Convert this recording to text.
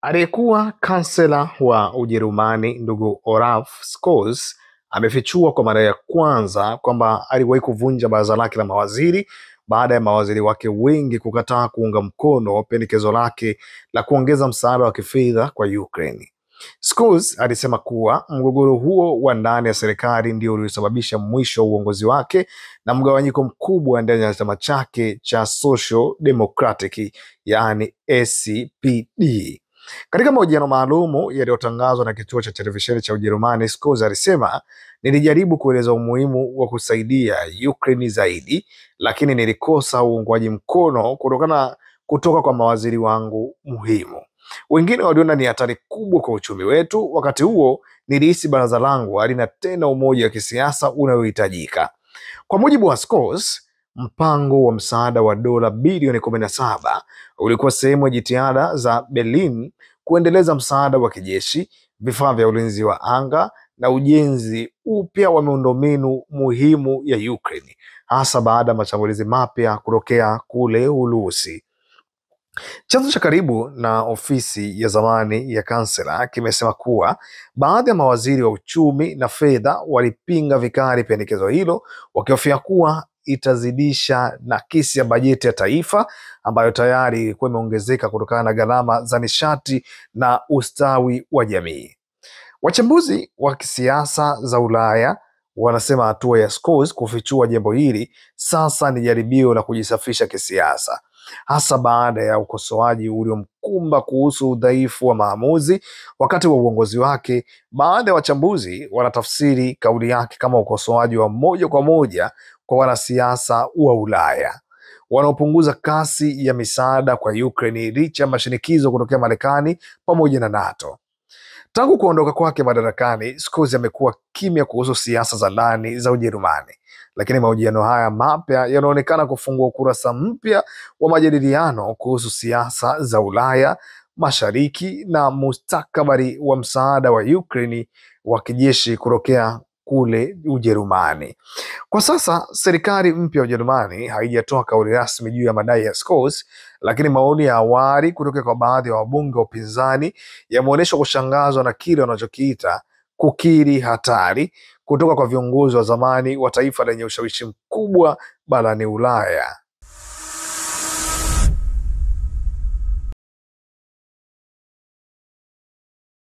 Aliyekuwa kansela wa Ujerumani ndugu Olaf Scholz amefichua kwa mara ya kwanza kwamba aliwahi kuvunja baraza lake la mawaziri baada ya mawaziri wake wengi kukataa kuunga mkono pendekezo lake la kuongeza msaada wa kifedha kwa Ukraine. Scholz alisema kuwa mgogoro huo wa ndani ya serikali ndio uliosababisha mwisho wa uongozi wake na mgawanyiko mkubwa ndani ya chama chake cha Social Democratic, yaani SPD. Katika mahojiano maalumu yaliyotangazwa na kituo cha televisheni cha Ujerumani, Scholz alisema, nilijaribu kueleza umuhimu wa kusaidia Ukraine zaidi, lakini nilikosa uungwaji mkono kutoka kwa mawaziri wangu muhimu. Wengine waliona ni hatari kubwa kwa uchumi wetu. Wakati huo nilihisi baraza langu halina tena umoja wa kisiasa unaohitajika. Kwa mujibu wa Scholz, mpango wa msaada wa dola bilioni 17 ulikuwa sehemu ya jitihada za Berlin kuendeleza msaada wa kijeshi, vifaa vya ulinzi wa anga na ujenzi upya wa miundombinu muhimu ya Ukraine, hasa baada ya mashambulizi mapya kutokea kule Urusi. Chanzo cha karibu na ofisi ya zamani ya kansela kimesema kuwa baadhi ya mawaziri wa uchumi na fedha walipinga vikali pendekezo hilo, wakihofia kuwa itazidisha nakisi ya bajeti ya taifa ambayo tayari ilikuwa imeongezeka kutokana na gharama za nishati na ustawi wa jamii. Wachambuzi wa kisiasa za Ulaya wanasema hatua ya Scholz kufichua jambo hili sasa ni jaribio la kujisafisha kisiasa, hasa baada ya ukosoaji uliomkumba kuhusu udhaifu wa maamuzi wakati wa uongozi wake. Baadhi ya wachambuzi wanatafsiri kauli yake kama ukosoaji wa moja kwa moja kwa wanasiasa wa Ulaya wanaopunguza kasi ya misaada kwa Ukraine licha ya mashinikizo kutokea Marekani pamoja na NATO. Tangu kuondoka kwake madarakani, Scholz amekuwa kimya kuhusu siasa za ndani za Ujerumani, lakini mahojiano haya mapya yanaonekana kufungua ukurasa mpya wa majadiliano kuhusu siasa za Ulaya Mashariki na mustakabali wa msaada wa Ukraine wa kijeshi kutokea kule Ujerumani. Kwa sasa serikali mpya ya Ujerumani haijatoa kauli rasmi juu ya madai ya Scholz, lakini maoni ya awali kutoka kwa baadhi ya wabunge wa upinzani yameonyesha kushangazwa na kile wanachokiita kukiri hatari kutoka kwa viongozi wa zamani wa taifa lenye ushawishi mkubwa barani Ulaya.